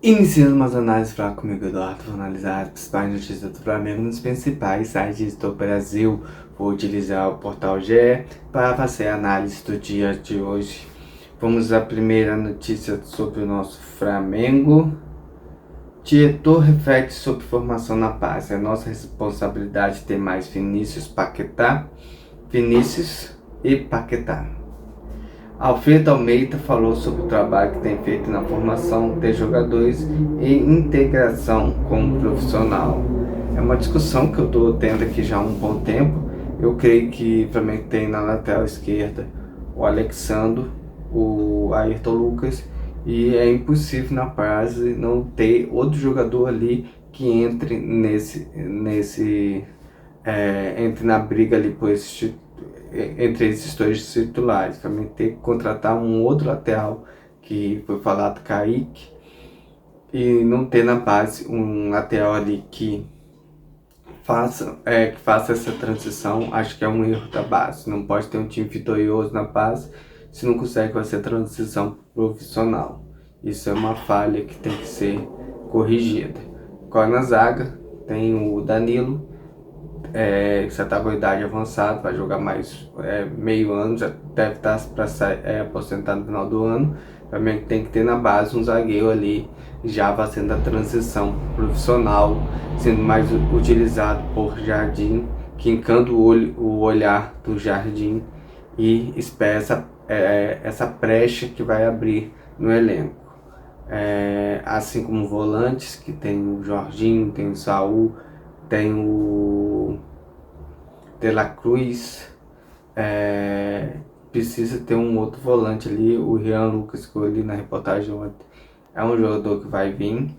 Iniciando umas análises para comigo, Eduardo, vou analisar as principais notícias do Flamengo nos principais sites do Brasil. Vou utilizar o portal GE para fazer a análise do dia de hoje. Vamos à primeira notícia sobre o nosso Flamengo. Diretor reflete sobre formação na paz. É nossa responsabilidade ter mais Vinícius e Paquetá. Alfredo Almeida falou sobre o trabalho que tem feito na formação de jogadores e integração com o profissional. É uma discussão que eu estou tendo aqui já há um bom tempo. Eu creio que o Flamengo tem na lateral esquerda o Alexandro, o Ayrton Lucas, e é impossível na base não ter outro jogador ali que entre entre na briga ali por entre esses dois titulares. Também ter que contratar um outro lateral, que foi falado, Kaique, e não ter na base um lateral ali que faça essa transição. Acho que é um erro da base. Não pode ter um time vitorioso na base se não consegue fazer a transição profissional. Isso é uma falha que tem que ser corrigida. Agora na zaga tem o Danilo, que já está com idade avançada, vai jogar mais meio ano, já deve estar para aposentar no final do ano. Também tem que ter na base um zagueiro ali, já fazendo a transição profissional, sendo mais utilizado por Jardim, quincando o olhar do Jardim e espera essa brecha que vai abrir no elenco. Assim como volantes, que tem o Jorginho, tem o Saul, tem o De La Cruz, precisa ter um outro volante ali. O Rian Lucas, que eu li na reportagem ontem, é um jogador que vai vir.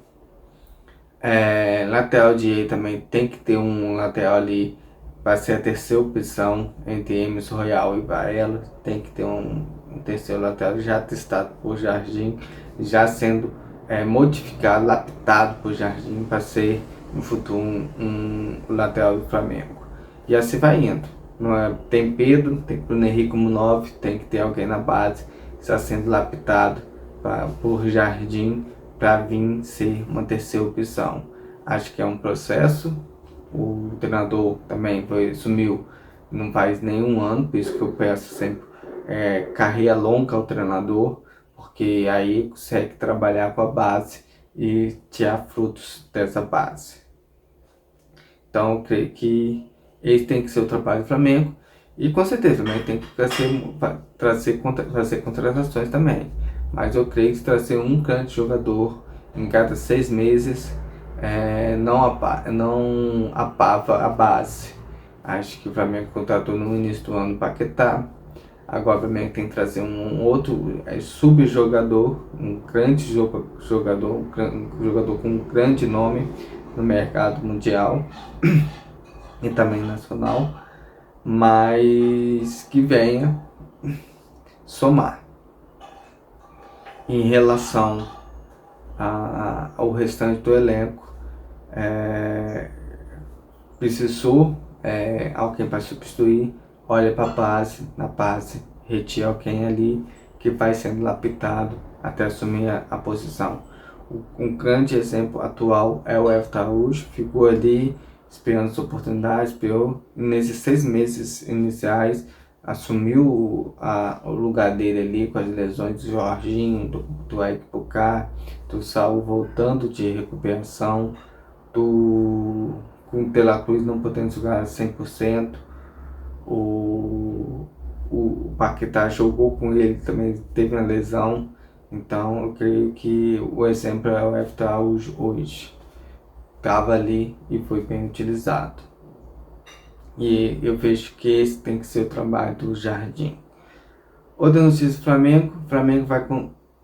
Lateral direito também tem que ter um lateral ali, vai ser a terceira opção entre Emerson Royal e Varela. Tem que ter um terceiro lateral já testado por Jardim, já sendo modificado, lapidado por Jardim para ser no futuro um lateral do Flamengo. E assim vai indo. Tem Pedro, tem Bruno Henrique como 9, tem que ter alguém na base que está sendo lapidado por Jardim para vir ser uma terceira opção. Acho que é um processo. O treinador também sumiu não faz nenhum ano, por isso que eu peço sempre carreira longa ao treinador, porque aí consegue trabalhar com a base e tirar frutos dessa base. Então eu creio que esse tem que ser o trabalho do Flamengo, e com certeza também tem que fazer contratações também. Mas eu creio que trazer um grande jogador em cada 6 meses não apava a base. Acho que o Flamengo contratou no início do ano Paquetá. Agora o Flamengo tem que trazer um outro subjogador, um grande jogador, um jogador com um grande nome no mercado mundial e também nacional, mas que venha somar. Em relação ao restante do elenco, precisou alguém para substituir. Olha para a base, na base retira alguém ali que vai sendo lapidado até assumir a posição. Um grande exemplo atual é o Everton Araújo, ficou ali esperando sua oportunidade, esperou nesses 6 meses iniciais, assumiu o lugar dele ali com as lesões do Jorginho, do Eric Pucar, do Saul voltando de recuperação, com o De La Cruz não podendo jogar 100%, o Paquetá jogou com ele, também teve uma lesão. Então eu creio que o exemplo é o Everton Araújo hoje. Estava ali e foi bem utilizado. E eu vejo que esse tem que ser o trabalho do Jardim. Outra notícia do Flamengo: o Flamengo vai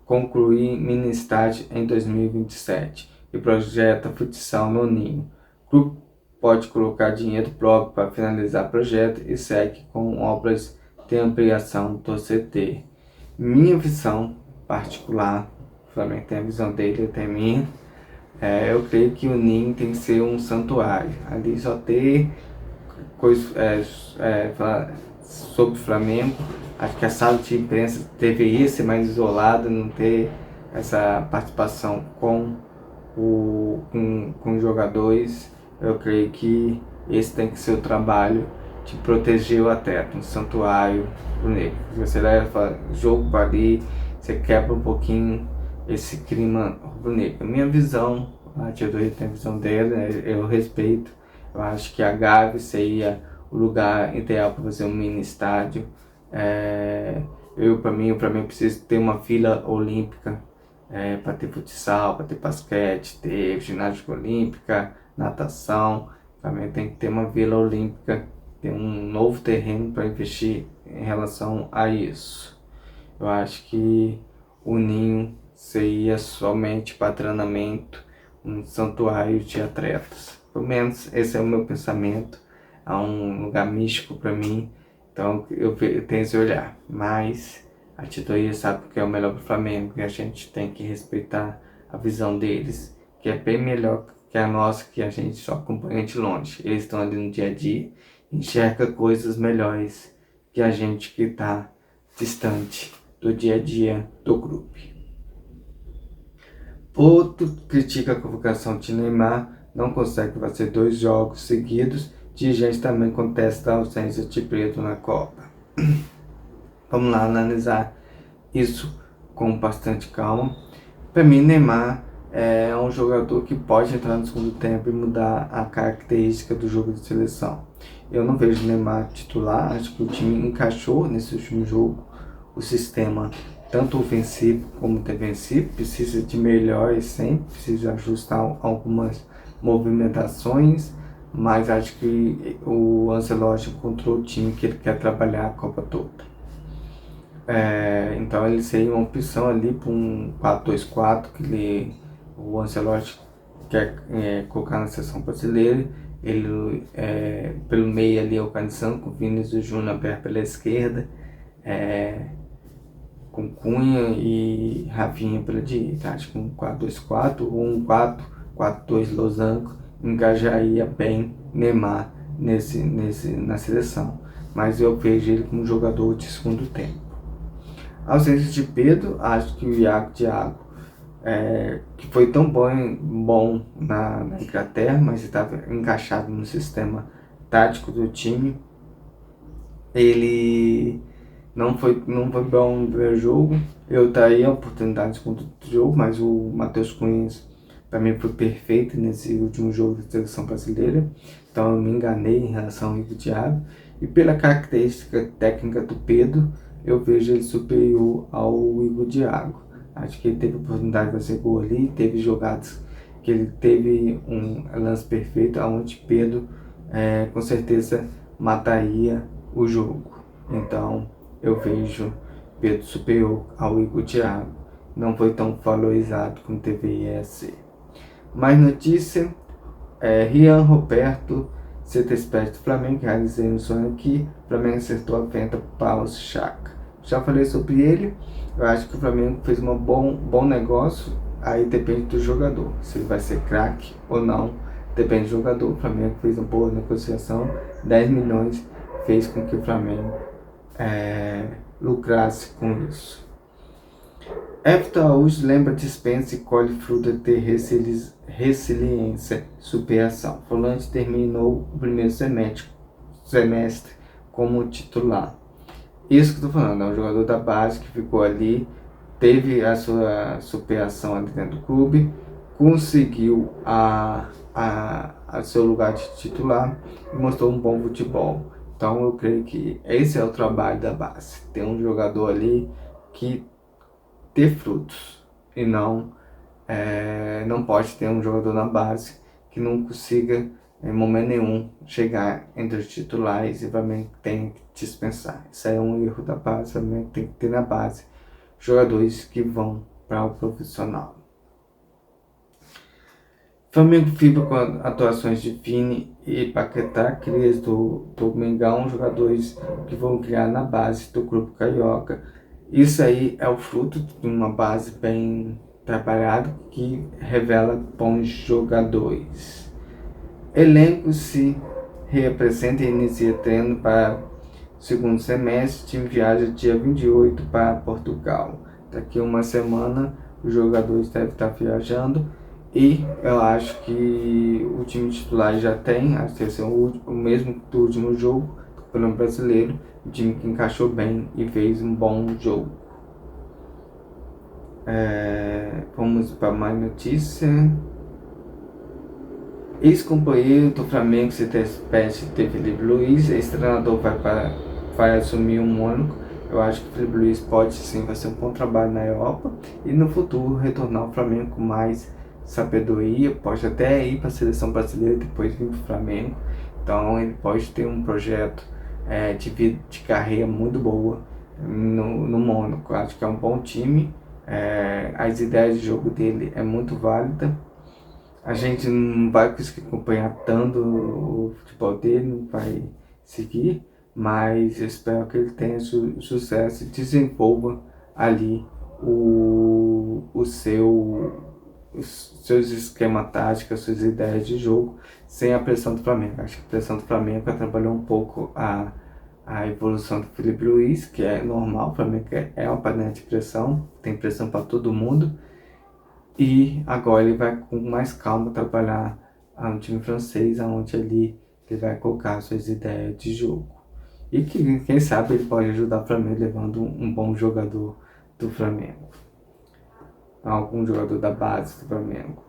concluir mini estádio em 2027 e projeta futsal no Ninho. O clube pode colocar dinheiro próprio para finalizar o projeto e segue com obras de ampliação do CT. Minha visão particular, o Flamengo tem a visão dele, eu tenho a minha. Eu creio que o Ninho tem que ser um santuário. Ali só ter coisas sobre o Flamengo. Acho que a sala de imprensa deveria ser mais isolada, não ter essa participação com com os jogadores. Eu creio que esse tem que ser o trabalho de proteger o atleta, um santuário negro. Você leva jogo para ali, você quebra um pouquinho esse clima rubro-negro. Minha visão, a diretoria tem a visão dele, né? Eu respeito. Eu acho que a Gávea seria o lugar ideal para fazer um mini estádio. Para mim, preciso ter uma fila olímpica para ter futsal, para ter basquete, ter ginástica olímpica, natação. Também tem que ter uma vila olímpica, ter um novo terreno para investir em relação a isso. Eu acho que o Ninho seria somente para treinamento, um santuário de atletas. Pelo menos esse é o meu pensamento. É um lugar místico para mim, então eu tenho esse olhar. Mas a diretoria sabe o que é o melhor para o Flamengo e a gente tem que respeitar a visão deles, que é bem melhor que a nossa, que a gente só acompanha de longe. Eles estão ali no dia a dia, enxerga coisas melhores que a gente que está distante do dia a dia do clube. Porto critica a convocação de Neymar, não consegue fazer 2 jogos seguidos. Dirigente também contesta a ausência de Pedro na Copa. Vamos lá analisar isso com bastante calma. Para mim, Neymar é um jogador que pode entrar no segundo tempo e mudar a característica do jogo de seleção. Eu não vejo Neymar titular, acho que o time encaixou nesse último jogo o sistema, tanto ofensivo como defensivo, precisa de melhores sempre, precisa ajustar algumas movimentações, mas acho que o Ancelotti encontrou o time que ele quer trabalhar a Copa toda. Então ele seria uma opção ali para um 4-2-4 que o Ancelotti quer colocar na seleção brasileira. Ele pelo meio ali organizando com Vinícius Júnior aberto pela esquerda, com Cunha e Rafinha pela direita. Acho que um 4-2-4 ou um 4-4-2 losango engajaria bem Neymar na seleção. Mas eu vejo ele como jogador de segundo tempo. A ausência de Pedro, acho que o Thiago, que foi tão bom na Inglaterra, mas estava encaixado no sistema tático do time, ele não foi bom no primeiro jogo. Eu daria a oportunidade de segundo jogo, mas o Matheus Cunha para mim foi perfeito nesse último jogo da seleção brasileira, então eu me enganei em relação ao Thiago. E pela característica técnica do Pedro, eu vejo ele superior ao Igor Thiago. Acho que ele teve oportunidade de fazer gol ali, teve jogadas que ele teve um lance perfeito, onde Pedro com certeza mataria o jogo. Então eu vejo Pedro superior ao Igor Thiago. Não foi tão valorizado como deveria ser. Mais notícia, Rian Roberto, CT do Flamengo, realizei um sonho aqui, o Flamengo acertou a venda para o Chaka. Já falei sobre ele, eu acho que o Flamengo fez um bom negócio, aí depende do jogador, se ele vai ser craque ou não, depende do jogador. O Flamengo fez uma boa negociação, 10 milhões, fez com que o Flamengo lucrasse com isso. Everton Araújo lembra dispensa e colhe fruta de resiliência, superação. Volante terminou o primeiro semestre como titular. Isso que eu estou falando, é um jogador da base que ficou ali, teve a sua superação ali dentro do clube, conseguiu seu lugar de titular e mostrou um bom futebol. Então eu creio que esse é o trabalho da base, ter um jogador ali que ter frutos e não pode ter um jogador na base que não consiga em momento nenhum chegar entre os titulares e também tem que dispensar. Isso é um erro da base, também tem que ter na base jogadores que vão para o profissional. Flamengo fica com atuações de Vini e Paquetá, crias do Mengão, jogadores que vão criar na base do grupo carioca. Isso aí é o fruto de uma base bem trabalhada que revela bons jogadores. Elenco se reapresenta e inicia treino para o segundo semestre. O time viaja dia 28 para Portugal. Daqui a uma semana os jogadores devem estar viajando E eu acho que o time titular já tem, acho que vai ser o mesmo do último jogo, do Campeonato Brasileiro, o time que encaixou bem e fez um bom jogo. Vamos para mais notícia. Ex-companheiro do Flamengo se despede de Felipe Luiz, ex-treinador vai assumir o Mônaco. Eu acho que o Felipe Luiz pode sim fazer um bom trabalho na Europa e no futuro retornar ao Flamengo com mais sabedoria, pode até ir para a seleção brasileira e depois vir para o Flamengo. Então ele pode ter um projeto de vida, de carreira muito boa no Mônaco. Eu acho que é um bom time, as ideias de jogo dele é muito válida. A gente não vai conseguir acompanhar tanto o futebol dele, não vai seguir, mas eu espero que ele tenha sucesso e desenvolva ali os seus esquemas táticos, suas ideias de jogo, sem a pressão do Flamengo. Acho que a pressão do Flamengo atrapalhou um pouco a evolução do Felipe Luiz, que é normal, o Flamengo é uma panela de pressão, tem pressão para todo mundo. E agora ele vai com mais calma trabalhar no time francês, onde ele vai colocar suas ideias de jogo. E que, quem sabe ele pode ajudar o Flamengo levando um bom jogador do Flamengo. Algum jogador da base do Flamengo.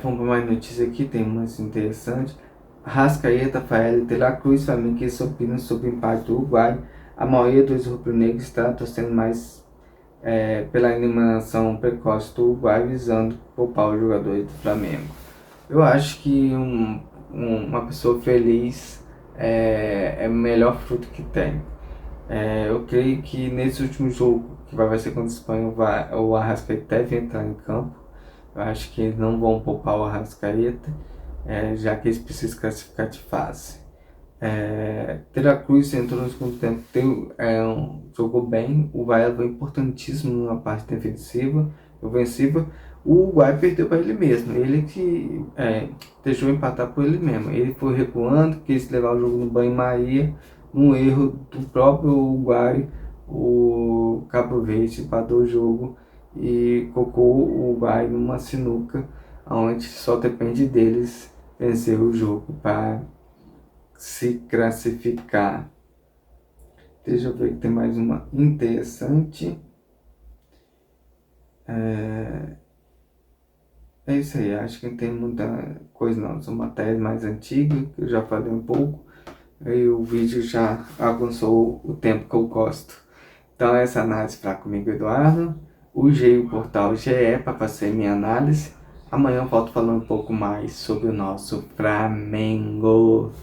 Vamos para mais notícias aqui, tem umas interessantes. Rascaeta, Fael, De La Cruz, flamenguistas opinam sobre o empate do Uruguai. A maioria dos rubro-negros está torcendo mais pela eliminação precoce do Uruguai, visando poupar os jogadores do Flamengo. Eu acho que uma pessoa feliz é o melhor fruto que tem. Eu creio que nesse último jogo, que vai ser contra a Espanha, o Arrascaeta deve entrar em campo. Eu acho que eles não vão poupar o Arrascaeta, já que eles precisam classificar de fase. De La Cruz entrou no segundo tempo, jogou bem. O Bahia foi importantíssimo na parte defensiva, ofensiva. O Uruguai perdeu para ele mesmo, ele que deixou empatar por ele mesmo. Ele foi recuando, quis levar o jogo no banho-maria, um erro do próprio Uruguai. O Cabo Verde empatou o jogo e colocou o Uruguai numa sinuca, onde só depende deles vencer o jogo para se classificar. Deixa eu ver que tem mais uma interessante. É isso aí, acho que não tem muita coisa não, são matérias mais antigas, que eu já falei um pouco, e o vídeo já avançou o tempo que eu gosto. Então essa análise para comigo, Eduardo, usei o portal GE para fazer minha análise. Amanhã eu volto falando um pouco mais sobre o nosso Flamengo.